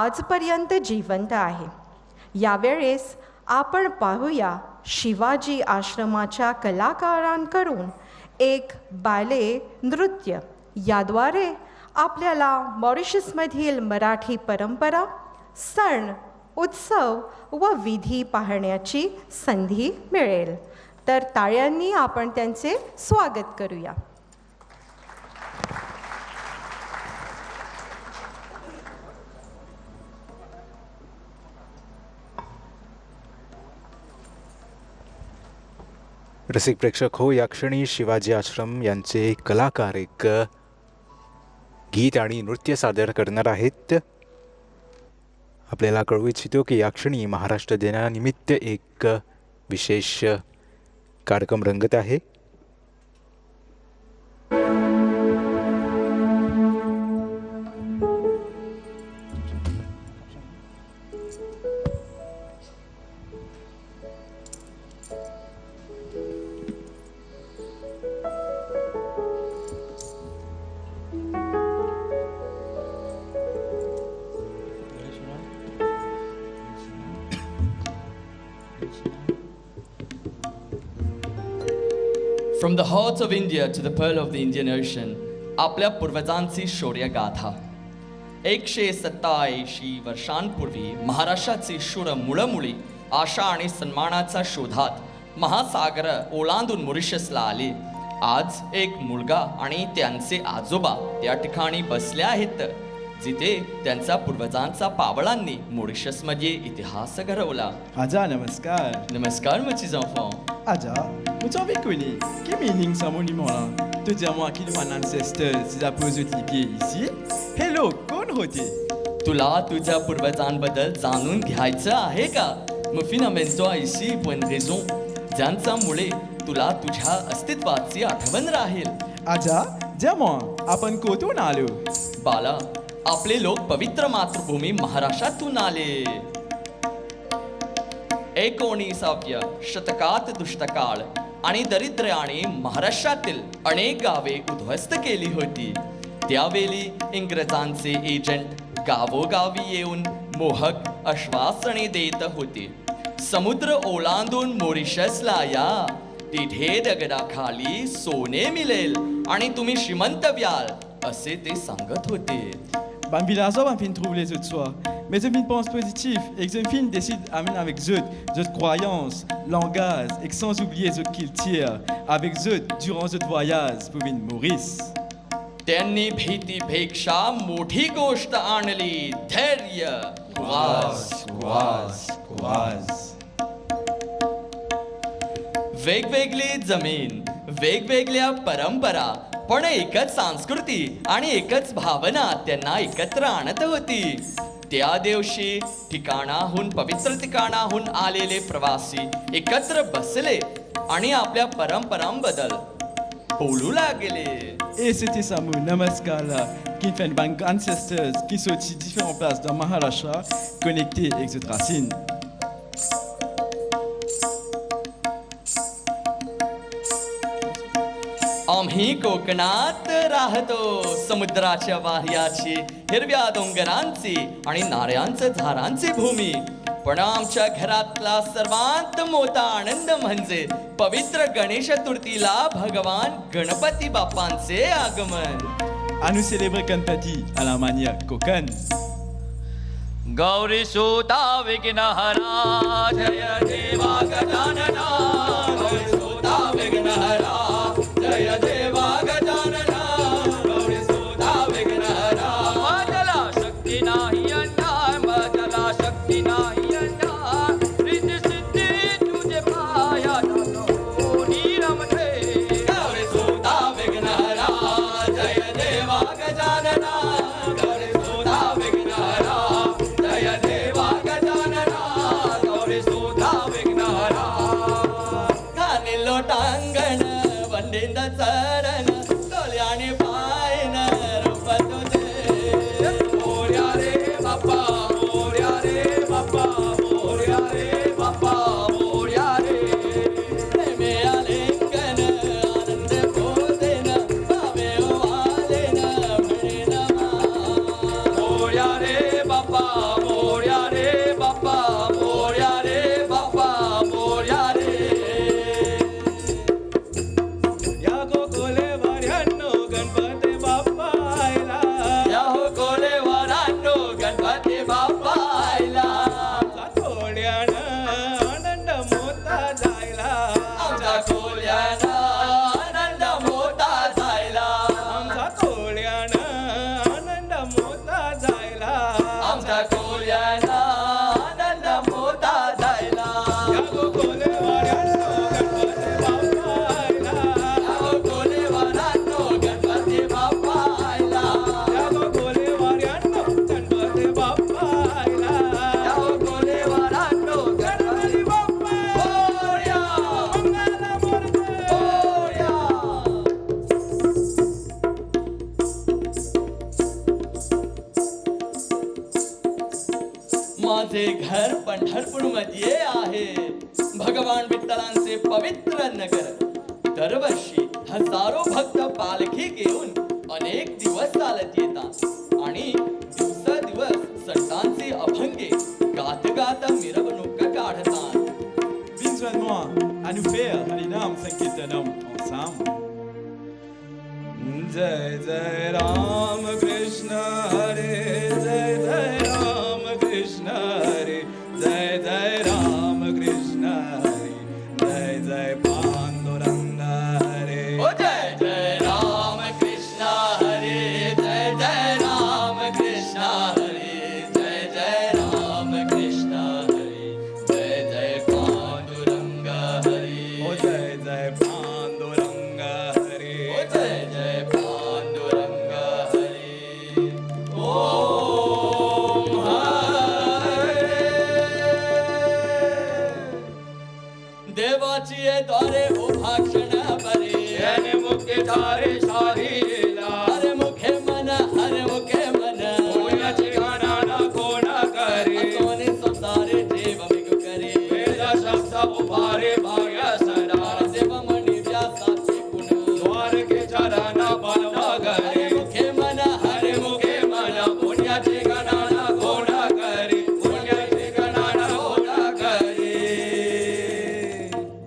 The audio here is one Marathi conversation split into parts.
आजपर्यंत जिवंत आहे. यावेळेस आपण पाहूया शिवाजी आश्रमाच्या कलाकारांकडून एक बाले नृत्य. याद्वारे आपल्याला मॉरिशसमधील मराठी परंपरा, सण, उत्सव व विधी पाहण्याची संधी मिळेल. तर टाळ्यांनी आपण त्यांचे स्वागत करूया. रसिक प्रेक्षक हो, या क्षणी शिवाजी आश्रम यांचे कलाकार एक गीत आणि नृत्य सादर करणार आहेत. आपल्याला कळवू इच्छितो की या क्षणी महाराष्ट्र दिनानिमित्त एक विशेष कार्यक्रम रंगत आहे. From the heart of India to the pearl of the Indian Ocean, आपल्या पूर्वजांची शौर्य गाथा. 187 वर्षांपूर्वी महाराष्ट्राची शूर मुळमुळी आशा आणि सन्मानाच्या शोधात महासागर ओलांडून मॉरिशसला आले. आज एक मुलगा आणि त्यांचे आजोबा त्या ठिकाणी बसले आहेत जिथे त्यांच्या पूर्वजांचा पावलांनी मॉरिशसमध्ये इतिहास घडवला. Aja, namaskar. नमस्कार mes enfants. Aja, vous avez connu quel meaning ce monument là? Te dire-moi qu'il y a un ancestor, si ça pose le pied ici. Hello, कोण होते? तुला तुझ्या पूर्वजांबद्दल जाणून घ्यायचं आहे का? Me finalement ici pour une raison. ज्यांच्यामुळे तुला तुझ्या अस्तित्वाची आठवण राहील. Aja, dis-moi, आपण कोठून आलो? बाला, आपले लोक पवित्र मातृभूमी महाराष्ट्रातून आले. 19व्या शतकात दुष्टकाळ आणि दरिद्र्याने महाराष्ट्रातील अनेक गावे उद्ध्वस्त केली होती. त्यावेळी इंग्रजांचे एजंट गावोगावी येऊन मोहक आश्वासने देत होते. समुद्र ओलांडून मॉरिशसला या, तिथे दगडाखाली सोने मिळेल आणि तुम्ही श्रीमंत व्याल, असे ते सांगत होते. Ban villageois ban fin trouver les autres soirs. Mais je fin pense positif et que je fin décide amener avec autres croyances, langage et que sans oublier autres cultures avec autres durant ce voyage pour venir Maurice. त्यांनी भीतीपेक्षा मोठी गोष्ट आणली, धैर्य. Courage. वेगवेगळी जमीन, वेगवेगळ्या परंपरा, पण एकच संस्कृती आणि एकच भावना त्यांना एकत्र आणत होती. त्या दिवशी पवित्र ठिकाणाहून आलेले प्रवासी एकत्र बसले आणि आपल्या परंपरांबद्दल बोलू लागले. Et c'était ça mon namaskar là, qui fait ban ancestors qui sont de différentes places dans Maharashtra connectés avec cette racine. आम्ही कोकणात राहतो, समुद्राच्या वाह्याची, हिरव्या डोंगरांची आणि नारळांच्या झाडांची भूमी. पण आमच्या घरातला सर्वात मोठा आनंद म्हणजे पवित्र गणेश चतुर्थीला भगवान गणपती बाप्पांचे आगमन. À nous célébrer Ganpati à la manière coconne. Gauri सुता विघ्नहरा, जय देवा गजानना. गौरी सुता विघ्नहरा, जय देवा गजानना. गौरी सुता विघ्नहरा. माझला शक्ती नाही अंधार, माझला शक्ती नाही अंधार. रिद्धी सिद्धी तुझे पाया कोणी रमते. गौरी सुता विघ्नहरा, जय देवा गजानना. गौरी सुता विघ्नहरा, जय देवा गजानना. गौरी सुता विघ्नहरा. माझे घर पंढरपूर मध्ये आहे. भगवान विठ्ठलांचे पवित्र नगर. दरवर्षी हजारो भक्त पालखी घेऊन अनेक दिवस चालत येतात आणि दिवसेंदिवस संतांचे अभंगे गात गात मिरवणूक काढतात. Viens-moi à nous faire Harinam Sankirtanam ensemble. Jai Jai Ram Krishna Hare, Jai Jai Ram Krishna Hare, Jai Jai Ram Krishna Hare, Jai Jai Panduranga Hare. ओ जय जय राम कृष्ण हरे, जय जय राम कृष्ण हरे, जय जय राम कृष्ण हरे, जय जय पांडुरंग हरे. Oh Jai Jai Panduranga Hare. ओ जय जय पांडुरंग हरे. ओम हरे. देवाची ये द्वारे उभा क्षण बरे. याने मुखे धारे सारी लीला. हरे मुखे मन, हरे मुखे मन. कोणाची गणना कोण करे. कोणी संसारे देव मिगु करे. वेद शब्द उभारे भाग्य सदा. देव मणी व्यासाचे गुण. द्वारके चरण बनवा हरे गरे. मुखे मन, हरे मुखे मन. पुण्याची गणना कोण करे. पुण्याची गणना कोण करे.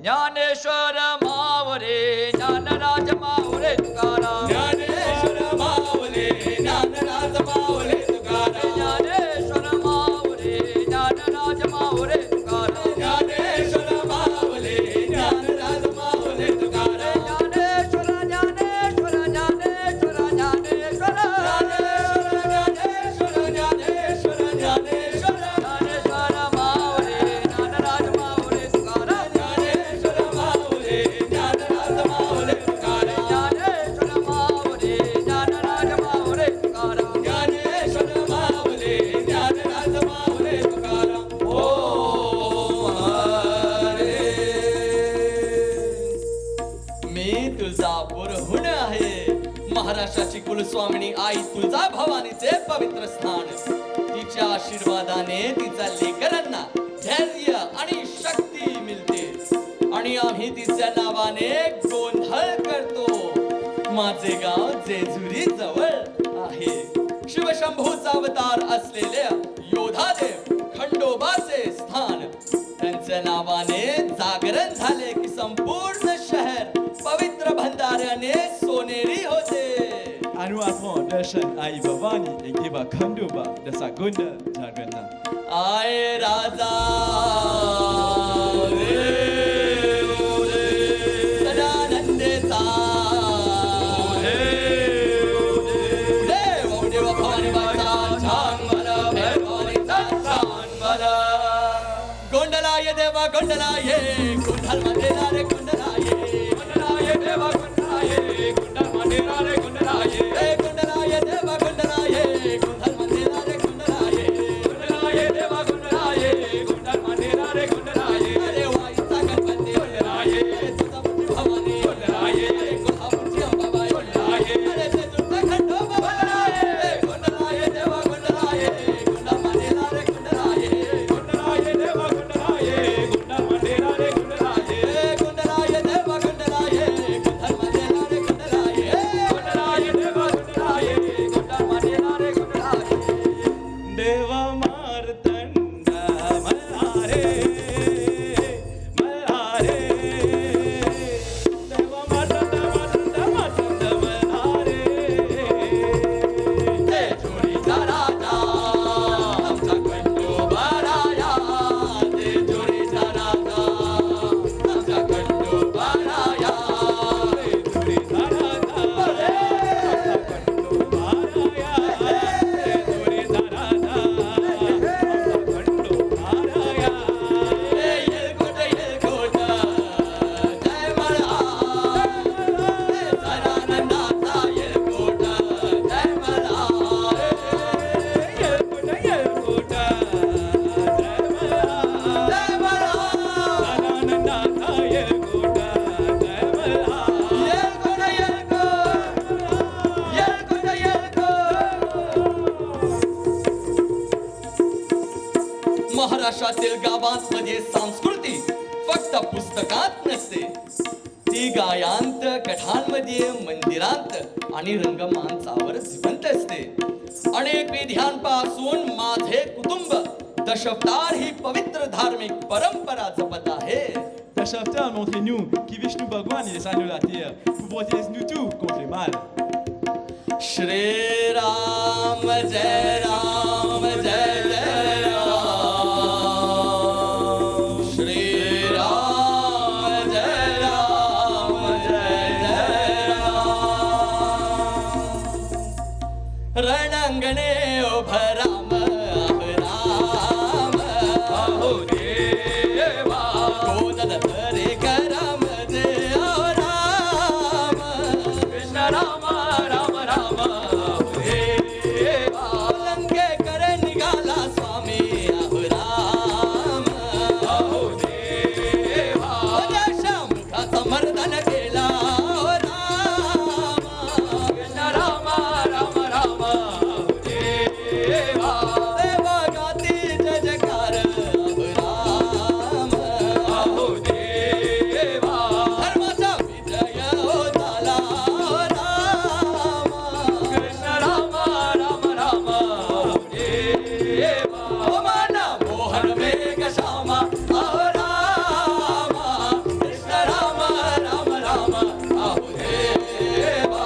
ज्ञानेश्वर मावरे, ज्ञानराज मावरे तुकाराम. ज्ञानेश्वर माऊली ज्ञानराज माऊली तुकाराम. ज्ञानेश्वर मावरे, ज्ञानराज मावरे तुकाराम. ज्ञानेश्वर माऊली ज्ञानराज माऊली तुकाराम. ज्ञानेश्वर ज्ञानेश्वर ज्ञानेश्वर ज्ञानेश्वर ज्ञानेश्वर ज्ञानेश्वर ज्ञानेश्वर ज्ञानेश्वर मावरे, ज्ञानराज मावरे तुकाराम. ज्ञानेश्वर माऊली ज्ञानराज माऊली तुकाराम. ज्ञानेश्वर मावरे, ज्ञानराज मावरे तुकाराम. ज्ञानेश्वर माऊली ज्ञानराज माऊली तुकाराम. ओम हरे. मी तुळजापूरहून आहे. महाराष्ट्राची कुलस्वामिनी आई तुळजा भवानीचे पवित्र स्थान. तिच्या आशीर्वादाने तिच्या लेकरांना धैर्य आणि शक्ती मिळते आणि आम्ही तिच्या नावाने गोंधळ करतो. माझे गाव जेजुरी जवळ आहे. शिवशंभूचा अवतार असलेल्या योधादेव खंडोबाचे स्थान. त्यांच्या नावाने जागरण झाले की संपूर्ण शहर पवित्र भंडाऱ्याने सोनेरी होते. À nous apprendre Darshan Ai Bhavani et Deva Khandoba de sa gonda Jagana. आय राजा सदानंदेचा देव देव भवानी बाचा छान मला भवानीचा छान मला. गोंडलाय देवा गोंडलाय कुंडल मंदिरा रे कुंडलाय. Gondalaye Deva Gondalaye Gundal Mandira Re Gondalaye. ए गोंडलाय देवा गोंडलाय कुंडल मंदिरा रे कुंडलाय. Gondalaye Deva Gondalaye Gundal Mandira Re Gondalaye. अरे वाईचा गणपती Gondalaye तुळजापूरची भवानी. Gondalaye अरे कोल्हापूरची अंबाबाई. Gondalaye अरे जेजुरीचा खंडोबा. गोंडलाय देवा गोंडलाय कुंडल मंदिरा रे कुंडलाय. Gondalaye Deva Gondalaye Gundal Mandira Re Gondalaye. ए गोंडलाय देवा गोंडलाय कुंडल मंदिरा रे कुंडलाय. Gondalaye Deva Gondalaye Gundal Mandira Re Gondalaye. Deva Martanda Malhare Malhare. Deva Martanda Martanda Martanda Malhare. जेजुरीचा राजा आमचा खंडोबा राया. जेजुरीचा राजा आमचा खंडोबा राया. Gondalaye महाराष्ट्रातील गावांमध्ये संस्कृती फक्त पुस्तकात नसते, ती गायांत, कथांमध्ये, मंदिरांत आणि रंगमंचावर जिवंत असते. अनेक पिढ्यांपासून माझे कुटुंब दशावतार ही पवित्र धार्मिक परंपरा जपत आहे. Dashaftar, montrez-nous qui Vishnu Bhagwan il descend de la terre pour protéger nous tous contre le mal. Shri Ram जय राम जय जय राम. श्री राम जय राम जय जय राम. रणंगणे उभं राम राम अहो देवा. गोदन धरे करम देव राम. कृष्ण राम राम राम देवा. लंकेकर निघाला स्वामी अहो राम अहो देवा. दशमुखाचं मर्दन केला अहो राम. कृष्ण राम राम राम देवा. देवा गाती जय जयकार अहो राम अहो देवा. धर्माचा विजय हो झाला अहो राम. कृष्ण राम राम राम देवा. माना मोहन मेघ श्यामा अहो राम. कृष्ण राम राम राम अहो देवा.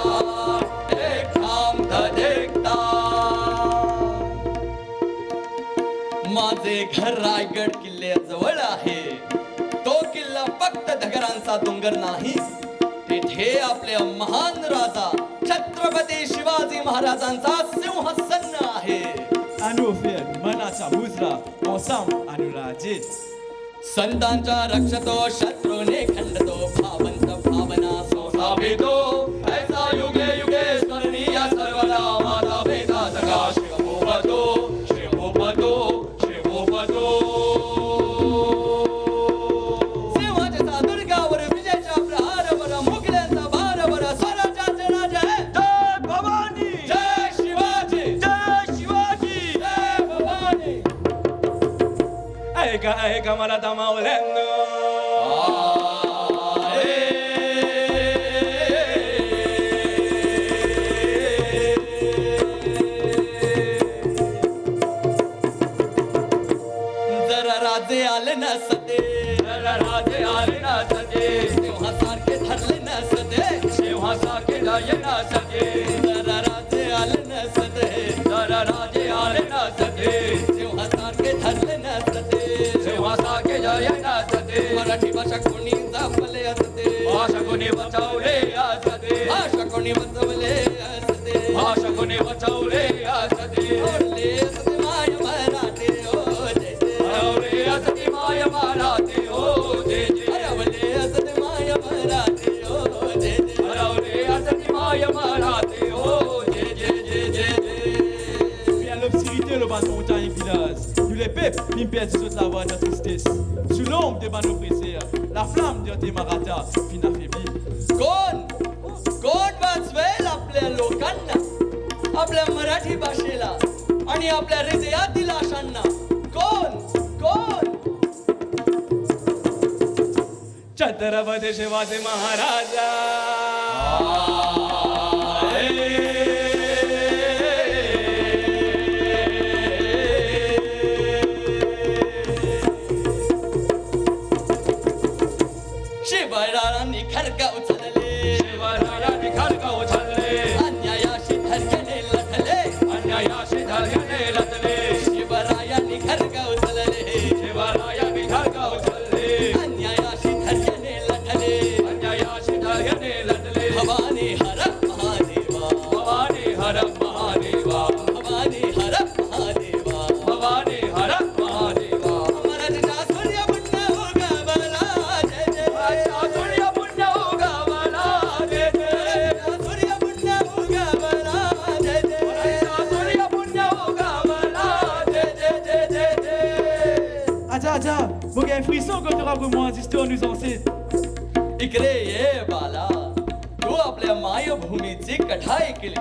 एक थांब देखता. माझे घर रायगड किल्ल्याजवळ आहे. तो किल्ला फक्त धगरांचा डोंगर नाही, तिथे आपल्या महान राजा छत्रपती शिवाजी महाराजांचा सिंहासन आहे. À nous offert Manasa Muzra, ensemble à nous la dit. संतांचा रक्षतो शत्रूने खंडतो. भावंत भावना संस्थापितो. ऐसा युगे युगे स्मरणीय सर्वदा. माता पिता सखा शिवभूपतो शिवभूपतो शिवभूपतो. सिंहाच्या दुर्गावर विजयाच्या प्रहारावर मुघलांचा भारावर स्वराज्याचे राजा जय भवानी. जय शिवाजी. जय शिवाजी. जय Bhavani. Ega mala dama olendo. जरा राजे आले नसते. जरा राजे आले नसते. सिंहासारखे धरले नसते. सिंहासारखे धरले नसते. जरा राजे आले नसते. जरा राजे आले नसते. सिंहासारखे धरले नसते. सिंहासारखे धरले नसते. मराठी भाषा कोणी जपले असते. भाषा कोणी बचावले असते. भाषा कोणी बचावले असते. भाषा कोणी बचावले असते. ओरले असते माय मराठी ओ जय जय. अरे असते माय मराठी ओ जय जय. अरे असते माय मराठी ओ जय जय. अरे असते माय मराठी ओ जय जय जय जय जय. Puis à l'obscurité, le bas montagne village. Nous les peuples, nous perdons toute la voix de la tristesse. Sous l'ombre des banneaux pressés, la flamme de tes marata fin affaiblie. कोण कोण वाचवेल आपल्या लोकांना, आपल्या मराठी भाषेला आणि आपल्या हृदयातील आशांना? कोण कोण? छत्रपती शिवाजी महाराजा. शिवरायांनी खडक उचलले. शिवरायांनी खडक उचलले. अन्यायाशी धडकने लढले. अन्यायाशी धडकने लढले. शिवरायांनी खडक उचलले. शिवरायांनी खडक उचलले. अन्यायाशी धडकने लढले. अन्यायाशी धडकने लढले. भवानी हर महादेवा. भवानी हर महादेवा. भवानी हर महादेवा. भवानी हर महादेवा. मराठीचा सूर्य पुण्य उगवला जय जय. सूर्य पुण्य उगवला जय जय. सूर्य पुण्य उगवला जय जय. सूर्य पुण्य उगवला जय जय जय जय जय. Adja, vous avez un frisson quand tu auras vraiment l'histoire nous enseigne. इकडे ये बाला, तू आपल्या मायभूमीची कठाई केली.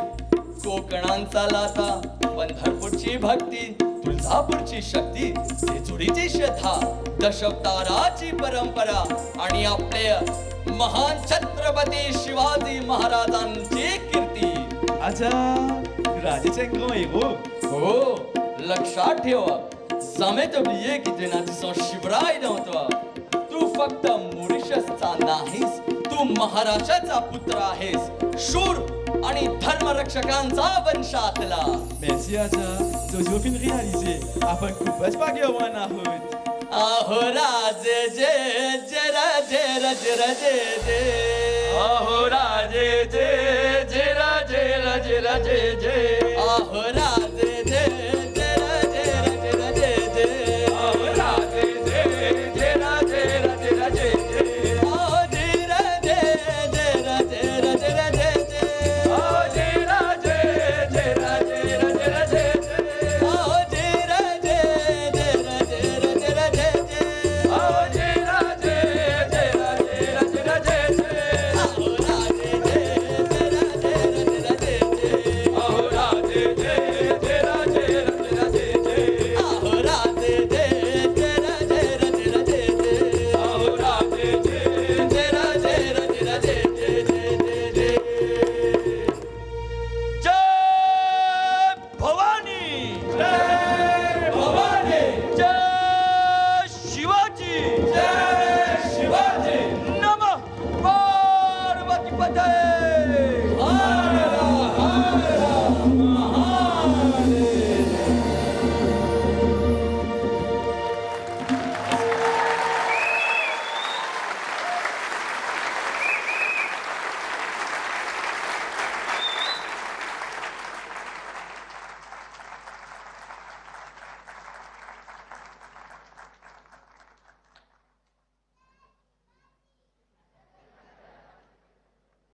कोकणांचा लाता, पंढरपूरची भक्ती तुळजापूरची शक्ती, जेजुरीची श्रद्धा, दशावताराची परंपरा आणि आपले महान छत्रपती शिवाजी महाराजांची कीर्ती. अच्छा, Rajesh est un grand héros. हो, लक्षात ठेव. jamais oublier की tu n'as son Shivray dans toi. तू फक्त मॉरिशसचा नाहीस, तू महाराष्ट्राचा पुत्र आहेस, शूर आणि धर्मरक्षकांचा वंशातला. Merci Aja, Josephine réalisé. आपण खूपच भाग्यवान आहोत. आहो राजे जे जे राजे राजे राजे जे, आहो राजे जे जे राजे राजे राजे जे, आहो राजे